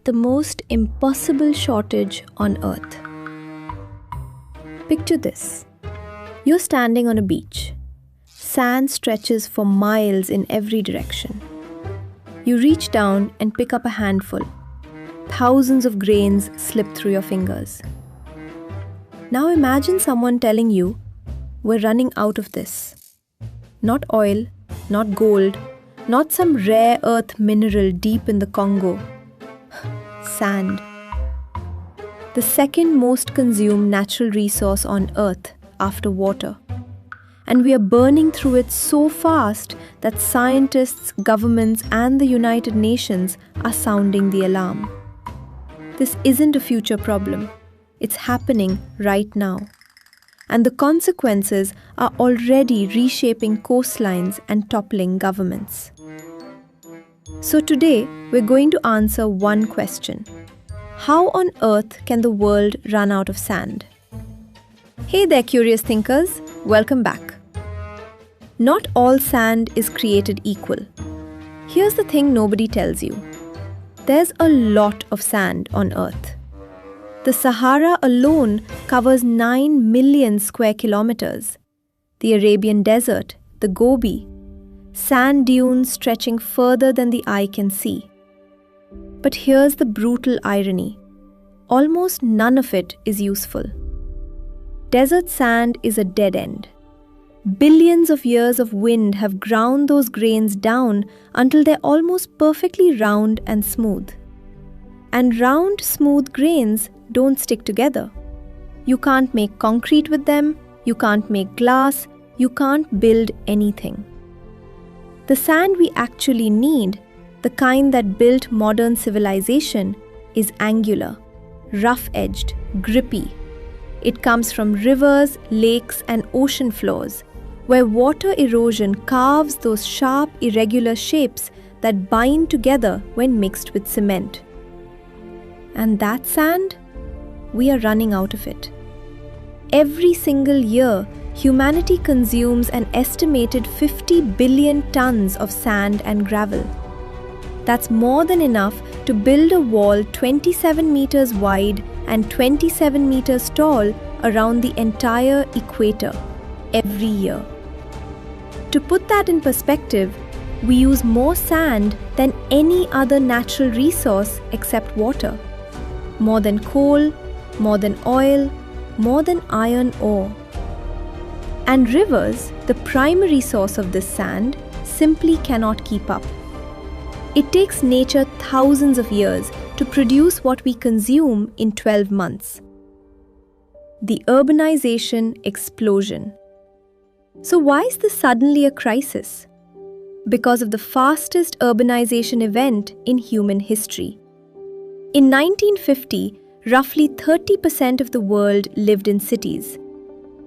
the most impossible shortage on Earth. Picture this. You're standing on a beach. Sand stretches for miles in every direction. You reach down and pick up a handful. Thousands of grains slip through your fingers. Now imagine someone telling you, "We're running out of this." Not oil, not gold, not some rare earth mineral deep in the Congo. Sand. The second most consumed natural resource on Earth after water. And we are burning through it so fast that scientists, governments, and the United Nations are sounding the alarm. This isn't a future problem. It's happening right now. And the consequences are already reshaping coastlines and toppling governments. So today, we're going to answer one question. How on earth can the world run out of sand? Hey there, curious thinkers. Welcome back. Not all sand is created equal. Here's the thing nobody tells you. There's a lot of sand on Earth. The Sahara alone covers 9 million square kilometers. The Arabian Desert, the Gobi, sand dunes stretching further than the eye can see. But here's the brutal irony. Almost none of it is useful. Desert sand is a dead end. Billions of years of wind have ground those grains down until they're almost perfectly round and smooth. And round, smooth grains don't stick together. You can't make concrete with them, you can't make glass, you can't build anything. The sand we actually need, the kind that built modern civilization, is angular, rough-edged, grippy. It comes from rivers, lakes, and ocean floors, where water erosion carves those sharp, irregular shapes that bind together when mixed with cement. And that sand? We are running out of it. Every single year, humanity consumes an estimated 50 billion tons of sand and gravel. That's more than enough to build a wall 27 meters wide and 27 meters tall around the entire equator every year. To put that in perspective, we use more sand than any other natural resource except water. More than coal, more than oil, more than iron ore. And rivers, the primary source of this sand, simply cannot keep up. It takes nature thousands of years to produce what we consume in 12 months. The Urbanisation Explosion. So why is this suddenly a crisis? Because of the fastest urbanization event in human history. In 1950, roughly 30% of the world lived in cities.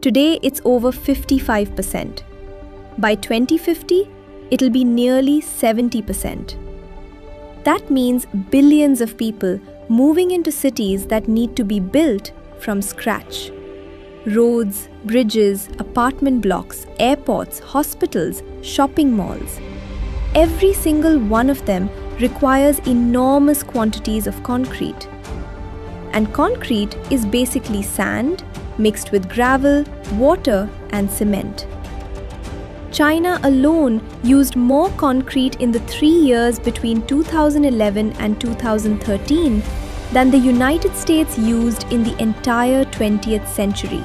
Today, it's over 55%. By 2050, it'll be nearly 70%. That means billions of people moving into cities that need to be built from scratch. Roads, bridges, apartment blocks, airports, hospitals, shopping malls. Every single one of them requires enormous quantities of concrete. And concrete is basically sand mixed with gravel, water, and cement. China alone used more concrete in the 3 years between 2011 and 2013 than the United States used in the entire 20th century.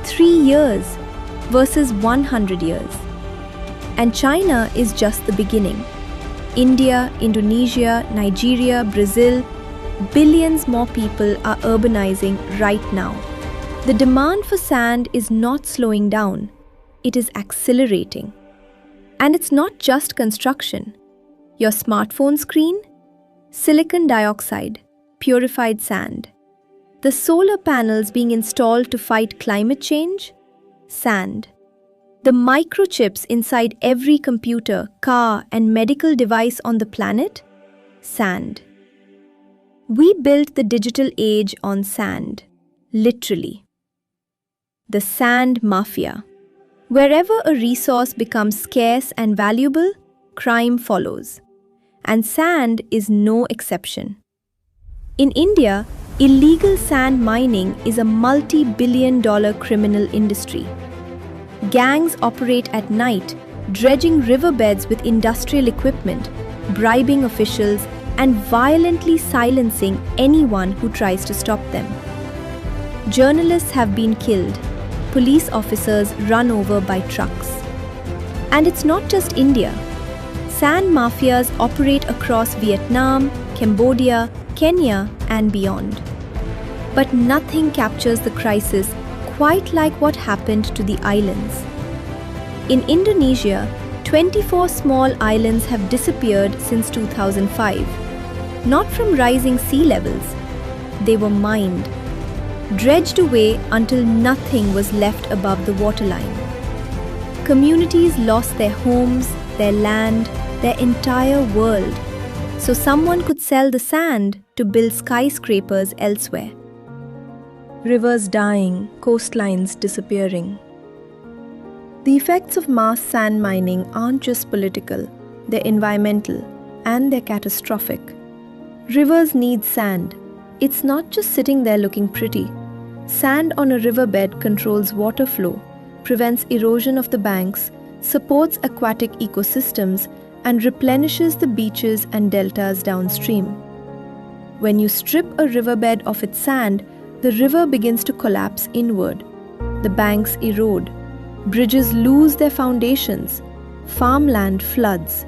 3 years versus 100 years. And China is just the beginning. India, Indonesia, Nigeria, Brazil, billions more people are urbanizing right now. The demand for sand is not slowing down. It is accelerating. And it's not just construction. Your smartphone screen? Silicon dioxide, purified sand. The solar panels being installed to fight climate change? Sand. The microchips inside every computer, car, and medical device on the planet? Sand. We built the digital age on sand, literally. The Sand Mafia. Wherever a resource becomes scarce and valuable, crime follows. And sand is no exception. In India, illegal sand mining is a multi-billion-dollar criminal industry. Gangs operate at night, dredging riverbeds with industrial equipment, bribing officials, and violently silencing anyone who tries to stop them. Journalists have been killed, police officers run over by trucks. And it's not just India. Sand mafias operate across Vietnam, Cambodia, Kenya, and beyond. But nothing captures the crisis quite like what happened to the islands. In Indonesia, 24 small islands have disappeared since 2005. Not from rising sea levels. They were mined, dredged away until nothing was left above the waterline. Communities lost their homes, their land, their entire world, so someone could sell the sand to build skyscrapers elsewhere. Rivers dying, coastlines disappearing. The effects of mass sand mining aren't just political, they're environmental, and they're catastrophic. Rivers need sand. It's not just sitting there looking pretty. Sand on a riverbed controls water flow, prevents erosion of the banks, supports aquatic ecosystems, and replenishes the beaches and deltas downstream. When you strip a riverbed of its sand, the river begins to collapse inward. The banks erode. Bridges lose their foundations. Farmland floods.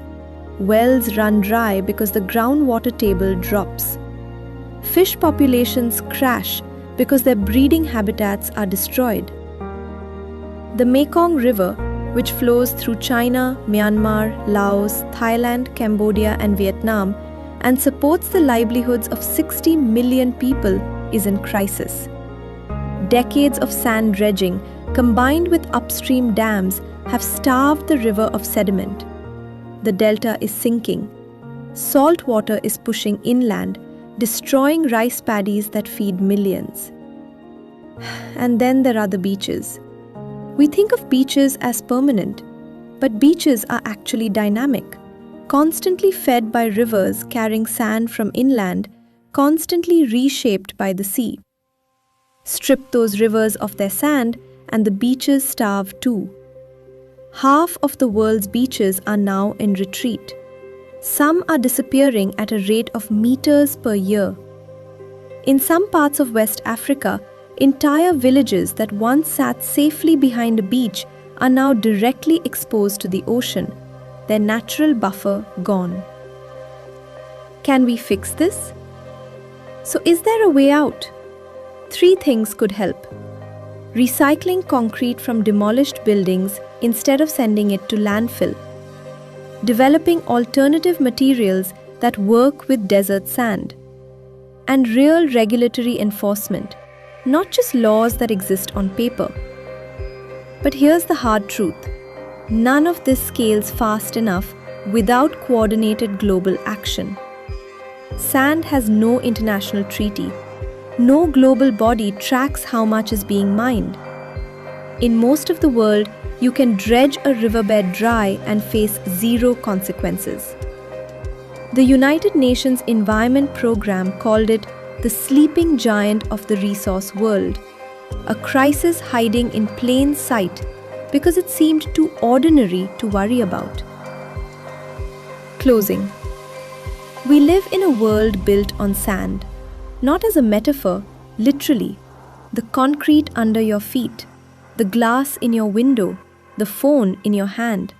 Wells run dry because the groundwater table drops. Fish populations crash because their breeding habitats are destroyed. The Mekong River, which flows through China, Myanmar, Laos, Thailand, Cambodia, and Vietnam, and supports the livelihoods of 60 million people, is in crisis. Decades of sand dredging, combined with upstream dams, have starved the river of sediment. The delta is sinking. Salt water is pushing inland, destroying rice paddies that feed millions. And then there are the beaches. We think of beaches as permanent, but beaches are actually dynamic, constantly fed by rivers carrying sand from inland, constantly reshaped by the sea. Strip those rivers of their sand, and the beaches starve too. Half of the world's beaches are now in retreat. Some are disappearing at a rate of meters per year. In some parts of West Africa, entire villages that once sat safely behind a beach are now directly exposed to the ocean, their natural buffer gone. Can we fix this? So is there a way out? 3 things could help. Recycling concrete from demolished buildings instead of sending it to landfill. Developing alternative materials that work with desert sand. And real regulatory enforcement, not just laws that exist on paper. But here's the hard truth. None of this scales fast enough without coordinated global action. Sand has no international treaty. No global body tracks how much is being mined. In most of the world, you can dredge a riverbed dry and face 0 consequences. The United Nations Environment Programme called it the sleeping giant of the resource world, a crisis hiding in plain sight because it seemed too ordinary to worry about. Closing. We live in a world built on sand. Not as a metaphor, literally. The concrete under your feet, the glass in your window, the phone in your hand.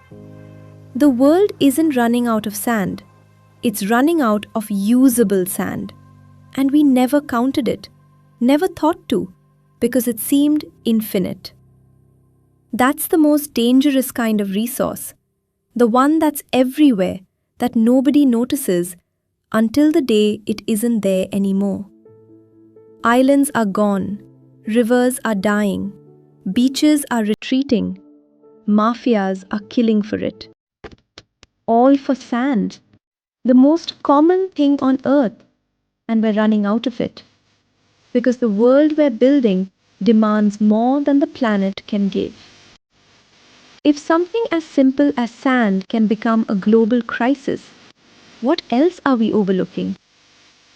The world isn't running out of sand. It's running out of usable sand. And we never counted it, never thought to, because it seemed infinite. That's the most dangerous kind of resource, the one that's everywhere, that nobody notices, until the day it isn't there anymore. Islands are gone, rivers are dying, beaches are retreating, mafias are killing for it. All for sand, the most common thing on earth, and we're running out of it. Because the world we're building demands more than the planet can give. If something as simple as sand can become a global crisis, what else are we overlooking?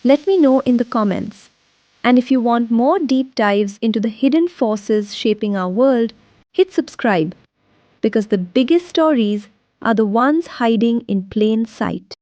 Let me know in the comments. And if you want more deep dives into the hidden forces shaping our world, hit subscribe because the biggest stories are the ones hiding in plain sight.